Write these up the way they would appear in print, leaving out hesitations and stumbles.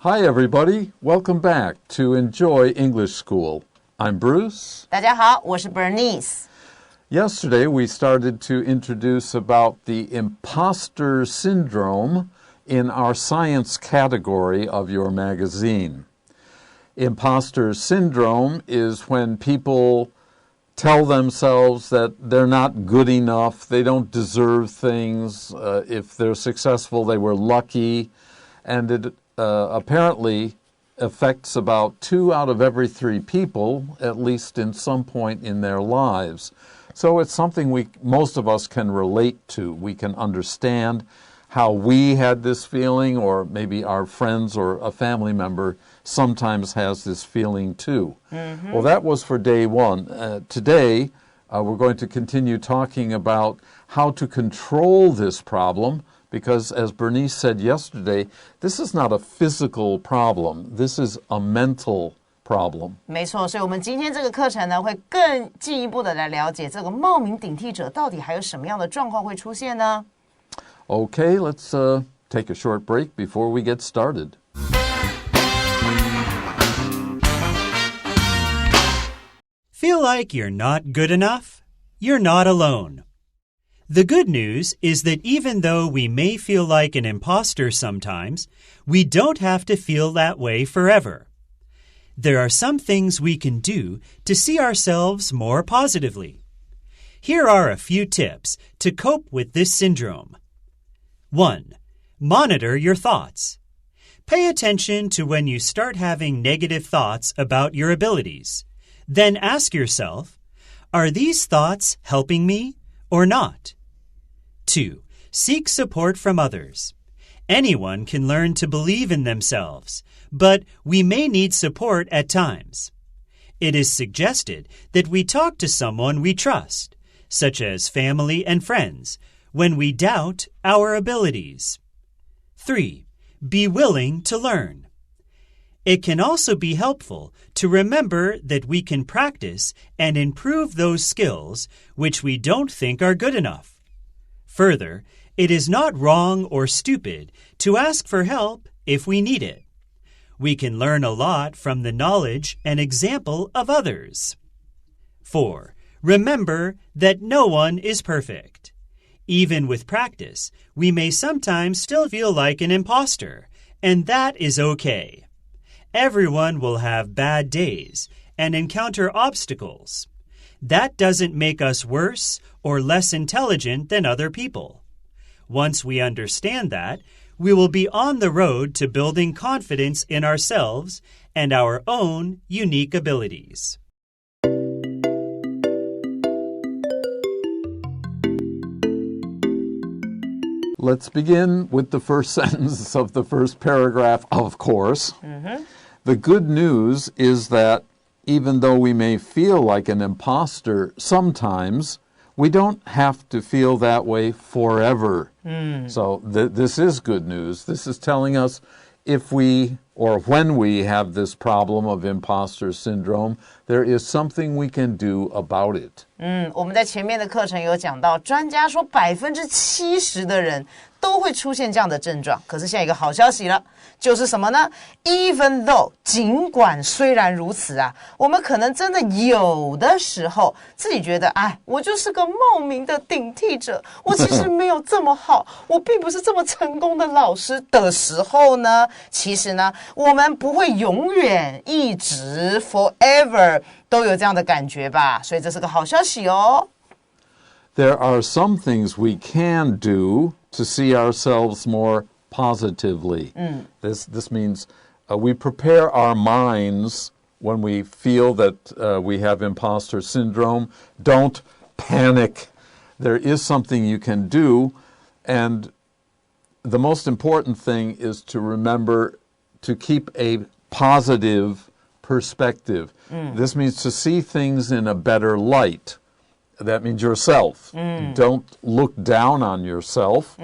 Hi, everybody. Welcome back to Enjoy English School. I'm Bruce. 大家好，我是 Bernice. Yesterday, we started to introduce about the Imposter Syndrome in our science category of your magazine. Imposter Syndrome is when people tell themselves that they're not good enough, they don't deserve things. If they're successful, they were lucky. And it apparently affects about 2 out of every 3 people, at least in some point in their lives. So it's something most of us can relate to. We can understand how we had this feeling, or maybe our friends or a family member sometimes has this feeling too. Mm-hmm. Well, that was for day 1. Today, we're going to continue talking about how to control this problem, because as Bernice said yesterday, this is not a physical problem. This is a mental problem. 没错，所以我们今天这个课程呢，会更进一步的来了解这个冒名顶替者到底还有什么样的状况会出现呢？ Okay, let's take a short break before we get started. Feel like you're not good enough? You're not alone. The good news is that even though we may feel like an imposter sometimes, we don't have to feel that way forever. There are some things we can do to see ourselves more positively. Here are a few tips to cope with this syndrome. 1. Monitor your thoughts. Pay attention to when you start having negative thoughts about your abilities. Then ask yourself, are these thoughts helping me or not? 2. Seek support from others. Anyone can learn to believe in themselves, but we may need support at times. It is suggested that we talk to someone we trust, such as family and friends, when we doubt our abilities. 3. Be willing to learn. It can also be helpful to remember that we can practice and improve those skills which we don't think are good enough. Further, it is not wrong or stupid to ask for help if we need it. We can learn a lot from the knowledge and example of others. 4. Remember that no one is perfect. Even with practice, we may sometimes still feel like an imposter, and that is okay. Everyone will have bad days and encounter obstacles. That doesn't make us worse or less intelligent than other people. Once we understand that, we will be on the road to building confidence in ourselves and our own unique abilities. Let's begin with the first sentence of the first paragraph, of course. Mm-hmm. The good news is that even though we may feel like an imposter sometimes, we don't have to feel that way forever. So this is good news. This is telling us if we or when we have this problem of imposter syndrome, there is something we can do about it. 我们在前面的课程有讲到，专家说70%的人都会出现这样的症状。可是现在有一个好消息了，就是什么呢 ？Even though， 尽管虽然如此啊，我们可能真的有的时候自己觉得，哎，我就是个冒名的顶替者，我其实没有这么好，我并不是这么成功的老师的时候呢，其实呢，我们不会永远一直 forever 都有这样的感觉吧，所以这是个好消息哦。There are some things we can do to see ourselves more positively. This means we prepare our minds when we feel that we have imposter syndrome. Don't panic. There is something you can do, and the most important thing is to remember to keep a positive perspective. This means to see things in a better light. That means yourself. Don't look down on yourself.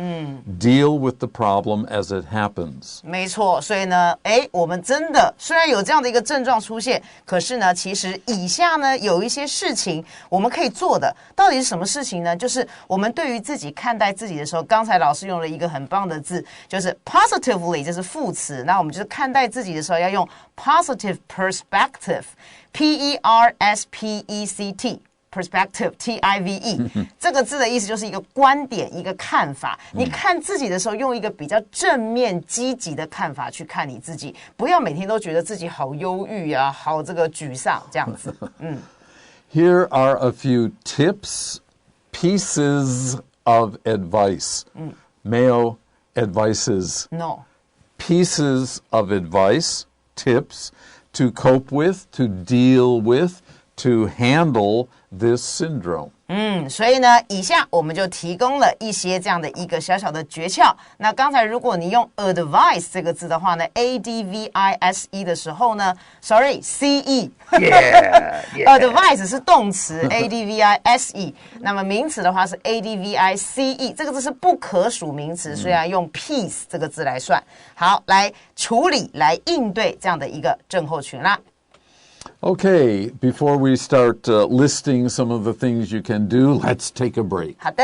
Deal with the problem as it happens. 没错，所以呢，我们真的虽然有这样的一个症状出现，可是呢，其实以下呢有一些事情我们可以做的，到底是什么事情呢？就是我们对于自己看待自己的时候，刚才老师用了一个很棒的字，就是 positively， 这是副词。那我们就是看待自己的时候要用 positive perspective。Perspective, T-I-V-E 这个字的意思就是一个观点，一个看法。你看自己的时候，用一个比较正面、积极的看法去看你自己，不要每天都觉得自己好忧郁啊，好这个沮丧这样子。Here are a few tips, pieces of advice. Male advices. No. Pieces of advice, tips to cope with, to deal with, to handle this syndrome. 所以呢，以下我们就提供了一些这样的一个小小的诀窍。那刚才如果你用 advice 这个字的话呢 ，A-D-V-I-S-E 的时候呢 ，sorry，C-E， advice 是动词 A-D-V-I-S-E， 那么名词的话是 A-D-V-I-C-E， 这个字是不可数名词，所以要用 piece 这个字来算。好，来处理，来应对这样的一个症候群啦。Okay, before we start listing some of the things you can do, let's take a break. 好的。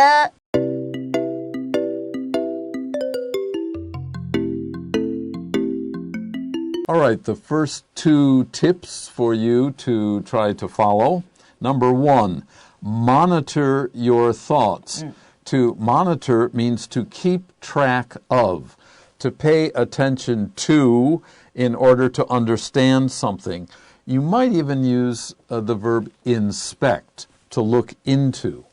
All right, the first two tips for you to try to follow. Number one, monitor your thoughts. To monitor means to keep track of, to pay attention to in order to understand something.You might even use the verb inspect, to look into.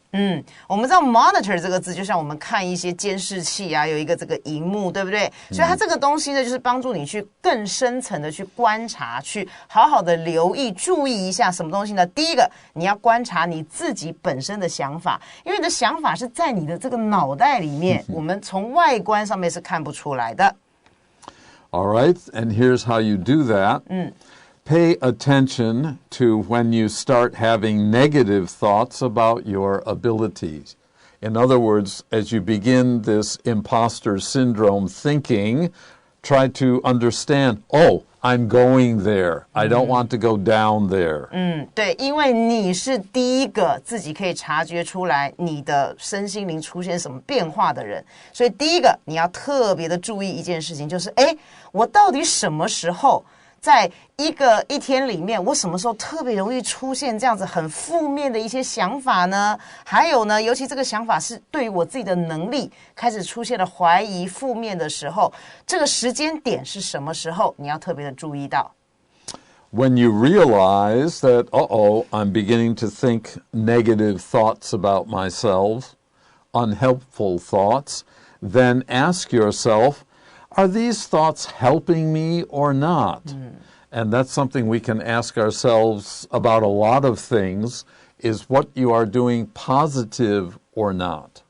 我们知道 monitor 这个字就像我们看一些监视器啊，有一个这个荧幕，对不对？所以它这个东西呢，就是帮助你去更深层的去观察，去好好的留意、注意一下什么东西呢？第一个，你要观察你自己本身的想法，因为你的想法是在你的这个脑袋里面，我们从外观上面是看不出来的。All right, and here's how you do that.Pay attention to when you start having negative thoughts about your abilities. In other words, as you begin this imposter syndrome thinking, try to understand, oh, I'm going there. I don't want to go down there. 对，因为你是第一个自己可以察觉出来你的身心灵出现什么变化的人，所以第一个你要特别的注意一件事情，就是我到底什么时候在一天里面，我什么时候特别容易出现这样子很负面的一些想法呢？还有呢，尤其这个想法是对于我自己的能力开始出现了怀疑、负面的时候，这个时间点是什么时候？你要特别的注意到。When you realize that, I'm beginning to think negative thoughts about myself, unhelpful thoughts, then ask yourself,Are these thoughts helping me or not? And that's something we can ask ourselves about a lot of things, is what you are doing positive or not.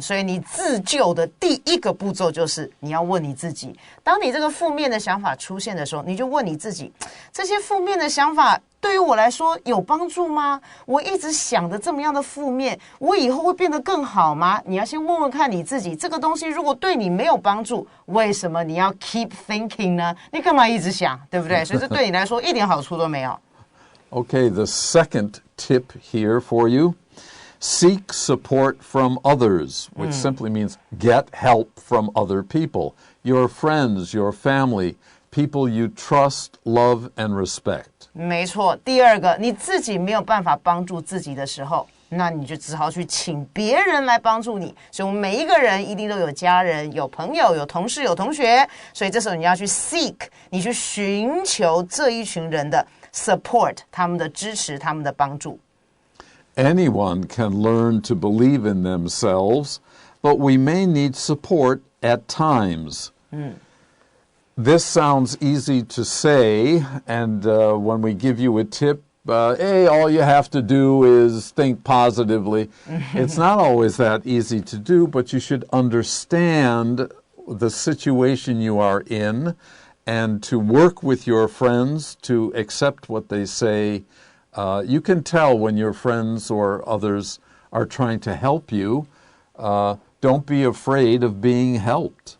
所以你自救的第一个步骤就是你要问你自己，当你这个负面的想法出现的时候，你就问你自己，这些负面的想法对于我来说有帮助吗？我一直想的这么样的负面，我以后会变得更好吗？你要先问问看你自己，这个东西如果对你没有帮助，为什么你要 keep thinking 呢？你干嘛一直想，对不对？所以这对你来说一点好处都没有。Okay, the second tip here for you.Seek support from others, which simply means get help from other people, your friends, your family, people you trust, love, and respect. 没错，第二个，你自己没有办法帮助自己的时候，那你就只好去请别人来帮助你。所以我们每一个人一定都有家人、有朋友、有同事、有同学，所以这时候你要去 seek， 你去寻求这一群人的 support， 他们的支持，他们的帮助。Anyone can learn to believe in themselves, but we may need support at times. This sounds easy to say, and when we give you a tip, all you have to do is think positively. It's not always that easy to do, but you should understand the situation you are in and to work with your friends to accept what they say.You can tell when your friends or others are trying to help you, don't be afraid of being helped.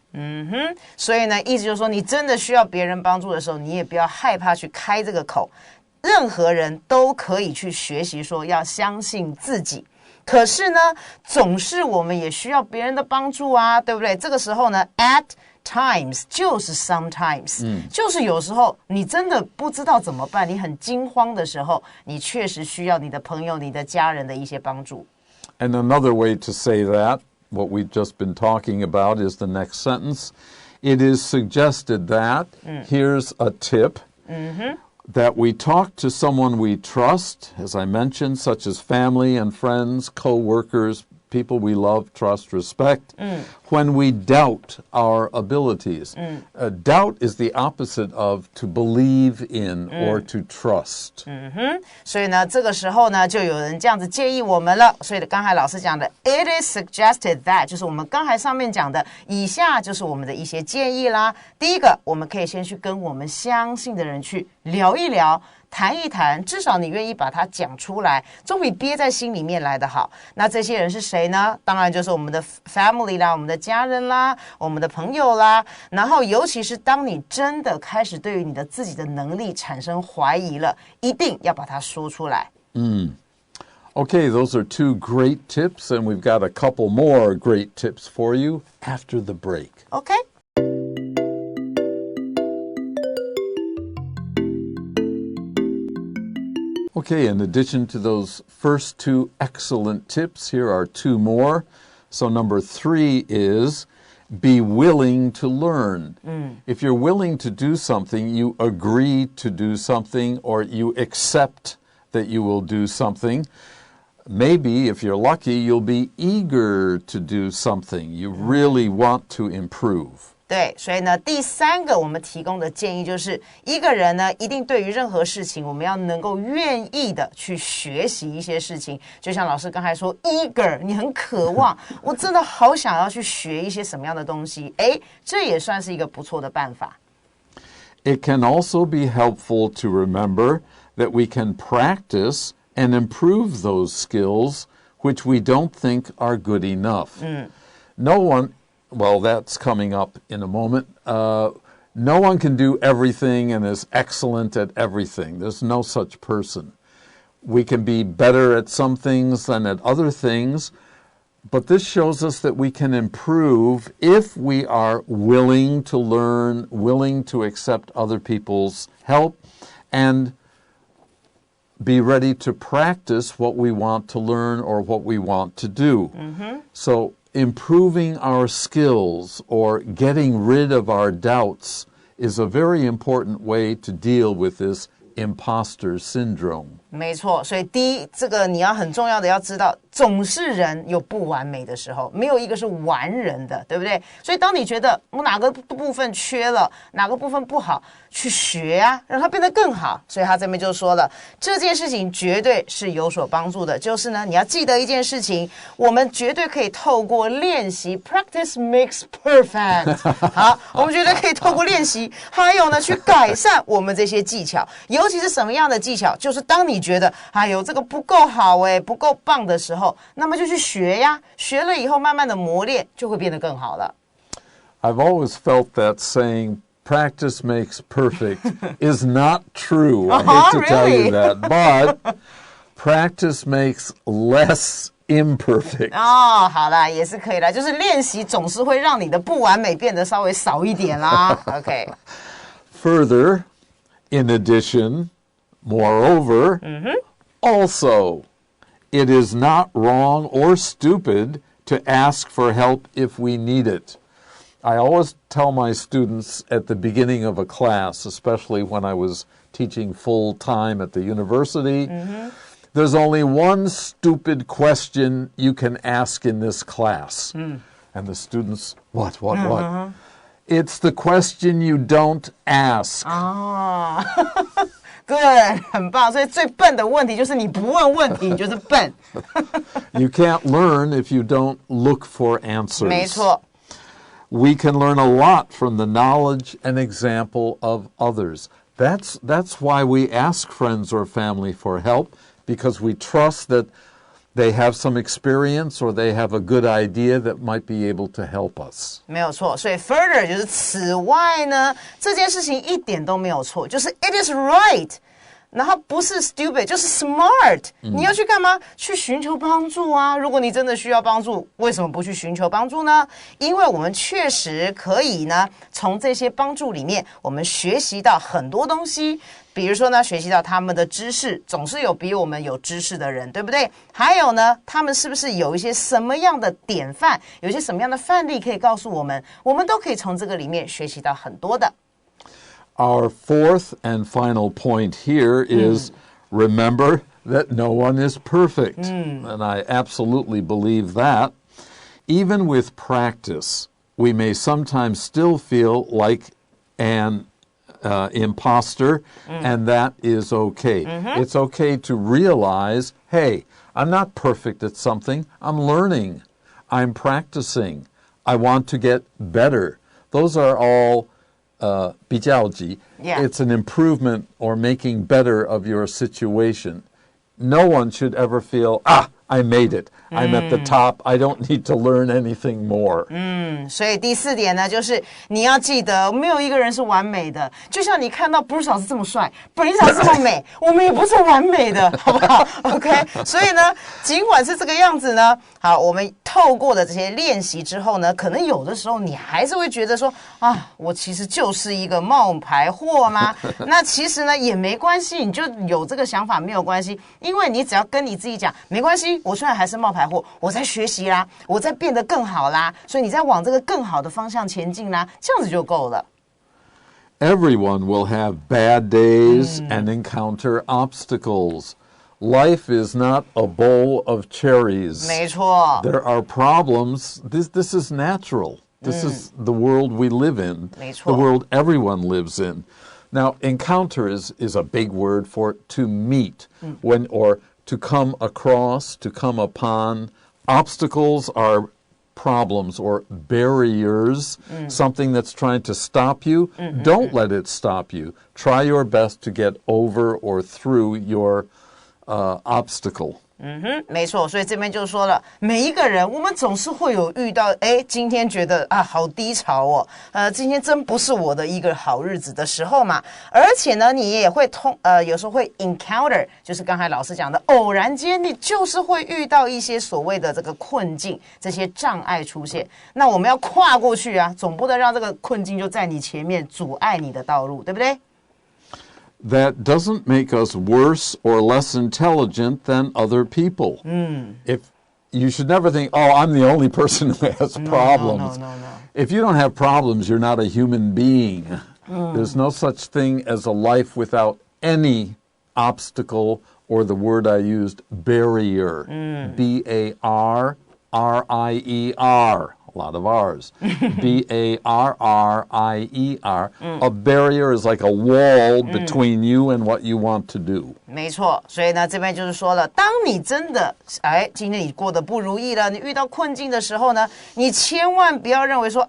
所以呢，意思就是说，你真的需要别人帮助的时候，你也不要害怕去开这个口。任何人都可以去学习说要相信自己。可是呢，总是我们也需要别人的帮助啊，对不对？这个时候呢 ，at times 就是 sometimes，就是有时候你真的不知道怎么办，你很惊慌的时候，你确实需要你的朋友、你的家人的一些帮助。And another way to say that, what we've just been talking about, is the next sentence. It is suggested that, here's a tip, that we talk to someone we trust, as I mentioned, such as family and friends, co-workers, people we love, trust, respect, when we doubt our abilities. Doubt is the opposite of to believe in or to trust. 所以呢，这个时候呢，就有人这样子建议我们了。所以刚才老师讲的 ，it is suggested that， 就是我们刚才上面讲的，以下就是我们的一些建议啦。第一个，我们可以先去跟我们相信的人去聊一聊。谈一谈，至少你愿意把它讲出来，总比憋在心里面来得好。那这些人是谁呢？当然就是我们的 family 啦，我们的家人啦，我们的朋友啦。然后，尤其是当你真的开始对于你的自己的能力产生怀疑了，一定要把它说出来。Okay, those are two great tips, and we've got a couple more great tips for you after the break. OK。Okay, in addition to those first two excellent tips, here are two more. So number 3 is be willing to learn. If you're willing to do something, you agree to do something, or you accept that you will do something. Maybe, if you're lucky, you'll be eager to do something. You really want to improve. 对，所以呢，第3个我们提供的建议就是，一个人呢，一定对于任何事情，我们要能够愿意的去学习一些事情。就像老师刚才说 ，eager， 你很渴望，我真的好想要去学一些什么样的东西。哎，这也算是一个不错的办法。It can also be helpful to remember that we can practice and improve those skills which we don't think are good enough. No one...Well, that's coming up in a moment. No one can do everything and is excellent at everything. There's no such person. We can be better at some things than at other things, but this shows us that we can improve if we are willing to learn, willing to accept other people's help, and be ready to practice what we want to learn or what we want to do. So, improving our skills or getting rid of our doubts is a very important way to deal with this imposter syndrome. 没错，所以第一，这个你要很重要的要知道，总是人有不完美的时候，没有一个是完人的，对不对？所以当你觉得我哪个部分缺了，哪个部分不好，去学啊，让它变得更好。所以他这边就说了，这件事情绝对是有所帮助的。就是呢，你要记得一件事情，我们绝对可以透过练习 ，practice makes perfect。好，我们绝对可以透过练习，还有呢，去改善我们这些技巧。尤其是什么样的技巧？就是当你觉得哎呦这个不够好不够棒的时候，那么就去学呀，学了以后慢慢的磨练，就会变得更好了。I've always felt that saying practice makes perfect is not true. I hate to tell you that, but practice makes less imperfect. 好啦，也是可以啦，就是练习总是会让你的不完美变得稍微少一点啦。OK. Further, in addition, moreover, also, it is not wrong or stupid to ask for help if we need it. I always tell my students at the beginning of a class, especially when I was teaching full-time at the university, there's only one stupid question you can ask in this class. And the students, what? It's the question you don't ask. Good, 很棒。所以最笨的问题就是你不问问题，你就是笨。You can't learn if you don't look for answers. 没错。We can learn a lot from the knowledge and example of others. That's why we ask friends or family for help, because we trust that they have some experience or they have a good idea that might be able to help us. 没有错，所以 further 就是此外呢，这件事情一点都没有错，就是 it is right。然后不是 stupid 就是 smart，你要去干嘛？去寻求帮助啊！如果你真的需要帮助，为什么不去寻求帮助呢？因为我们确实可以呢，从这些帮助里面，我们学习到很多东西。比如说呢，学习到他们的知识，总是有比我们有知识的人，对不对？还有呢，他们是不是有一些什么样的典范，有一些什么样的范例可以告诉我们，我们都可以从这个里面学习到很多的。Our fourth and final point here is remember that no one is perfect. And I absolutely believe that. Even with practice, we may sometimes still feel like an imposter, and that is okay. It's okay to realize, hey, I'm not perfect at something. I'm learning. I'm practicing. I want to get better. Those are all比较级. Yeah. It's an improvement or making better of your situation. No one should ever feel, I made it. I'm at the top. I don't need to learn anything more. 所以第四点呢，就是你要记得，没有一个人是完美的。就像你看到 Bruce 老师这么帅 ，Bernice 老师这么美，我们也不是完美的，好不好 ？OK。所以呢，尽管是这个样子呢，好，我们透过的这些练习之后呢，可能有的时候你还是会觉得说，我其实就是一个冒牌货吗？那其实呢也没关系，你就有这个想法没有关系，因为你只要跟你自己讲，没关系，我虽然还是冒牌货，我在学习啦，我在变得更好啦，所以你在往这个更好的方向前进啦，这样子就够了。Everyone will have bad days and encounter obstacles. Life is not a bowl of cherries. 没错。 There are problems. This is natural. This is the world we live in. 没错。 The world everyone lives in. Now, encounter is a big word for to meet, or to come across, to come upon. Obstacles are problems or barriers, something that's trying to stop you. Don't let it stop you. Try your best to get over or through your obstacle. 没错，所以这边就说了，每一个人我们总是会有遇到，今天觉得好低潮哦，今天真不是我的一个好日子的时候嘛。而且呢，你也会有时候会 encounter， 就是刚才老师讲的，偶然间你就是会遇到一些所谓的这个困境，这些障碍出现。那我们要跨过去啊，总不能让这个困境就在你前面阻碍你的道路，对不对？That doesn't make us worse or less intelligent than other people. If you should never think, I'm the only person who has problems. No. If you don't have problems, you're not a human being. There's no such thing as a life without any obstacle, or the word I used, barrier. B-A-R-R-I-E-R. A lot of R's. B-A-R-R-I-E-R. A barrier is like a wall between you and what you want to do. 没错，所以呢，这边就是说了，当你真的今天你过得不如意了，你遇到困境的时候呢，你千万不要认为说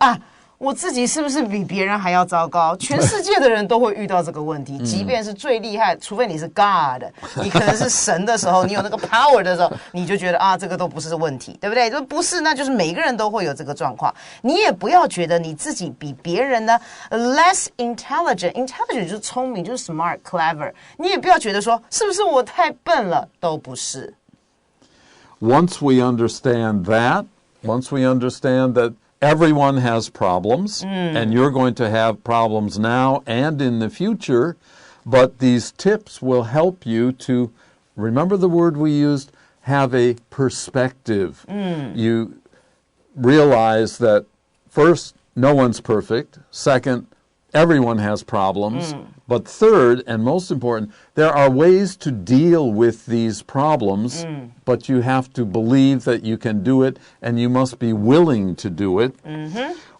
我自己是不是比别人还要糟糕？全世界的人都会遇到这个问题，即便是最厉害，除非你是 God， 你可能是神的时候，你有那个 power 的时候，你就觉得这个都不是问题，对不对？就不是，那就是每个人都会有这个状况。你也不要觉得你自己比别人呢 less intelligent 就是聪明，就是 smart clever。你也不要觉得说是不是我太笨了，都不是。Once we understand that everyone has problems, and you're going to have problems now and in the future, but these tips will help you to, remember the word we used, have a perspective. You realize that first, no one's perfect. Second, everyone has problems. But third, and most important, there are ways to deal with these problems, but you have to believe that you can do it, and you must be willing to do it.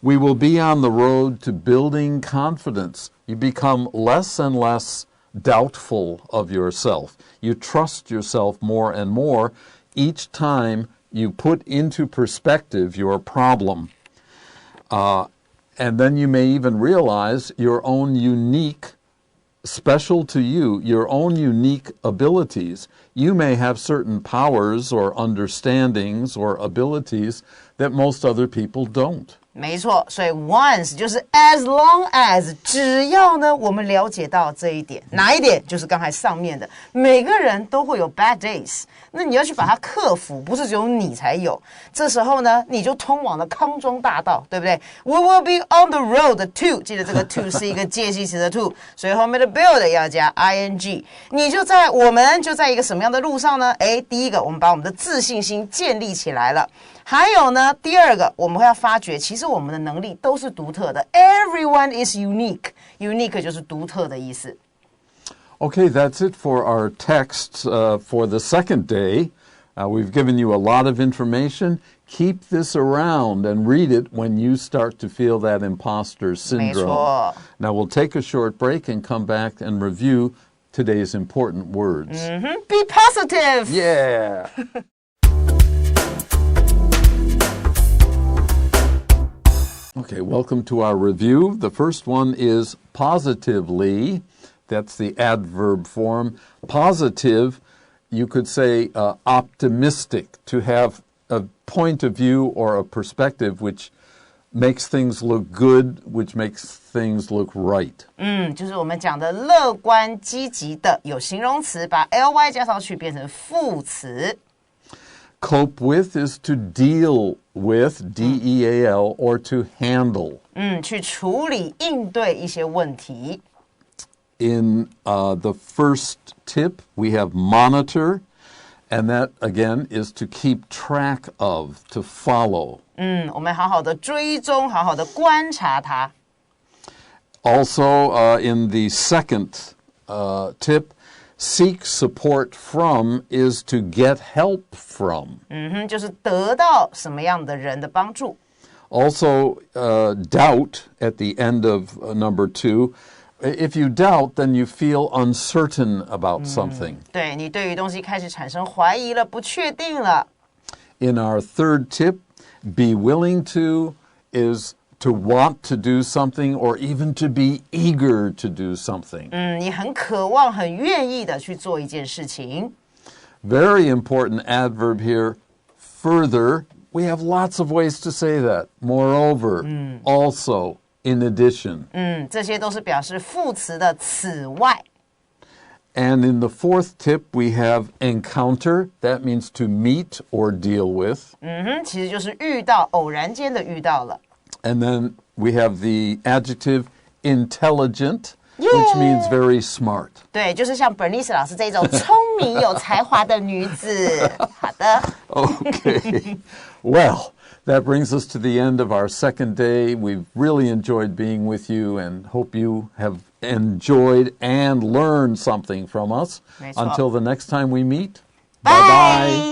We will be on the road to building confidence. You become less and less doubtful of yourself. You trust yourself more and more each time you put into perspective your problem. And then you may even realize your own unique special to you, your own unique abilities. You may have certain powers or understandings or abilities that most other people don't. 没错，所以 once 就是 as long as， 只要呢我们了解到这一点，哪一点？就是刚才上面的，每个人都会有 bad days， 那你要去把它克服，不是只有你才有。这时候呢，你就通往了康庄大道，对不对 ？We will be on the road to， 记得这个 to 是一个介系词的 to， 所以后面的 build 要加 ing。我们就在一个什么样的路上呢？第一个，我们把我们的自信心建立起来了。还有呢，第二个，我们会要发觉，其实我们的能力都是独特的。Everyone is unique. Unique 就是独特的意思。Okay, that's it for our text for the second day. We've given you a lot of information. Keep this around and read it when you start to feel that imposter syndrome. Now we'll take a short break and come back and review today's important words. Be positive. Yeah. Okay, welcome to our review. The first one is positively. That's the adverb form. Positive, you could say optimistic, to have a point of view or a perspective which makes things look good, which makes things look right. 就是我们讲的乐观积极的，有形容词把 ly 加上去变成副词。Cope with is to deal with, D-E-A-L, or to handle. 去处理应对一些问题。In the first tip, we have monitor, and that, again, is to keep track of, to follow. 我们好好的追踪，好好的观察它。Also, in the second tip, seek support from is to get help from. 就是得到什么样的人的帮助。Also, doubt at the end of number 2. If you doubt, then you feel uncertain about something. 对，你对于东西开始产生怀疑了，不确定了。In our third tip, be willing to is to want to do something or even to be eager to do something. 你很渴望、很愿意的去做一件事情。Very important adverb here. Further, we have lots of ways to say that. Moreover, also, in addition. 这些都是表示副词的此外。And in the fourth tip, we have encounter. That means to meet or deal with. 其实就是遇到，偶然间的遇到了。And then we have the adjective intelligent, which means very smart. 对，就是像 Bernice 老师这种聪明有才华的女子。好的。Okay. Well, that brings us to the end of our second day. We've really enjoyed being with you and hope you have enjoyed and learned something from us. 没错。 Until the next time we meet, bye-bye.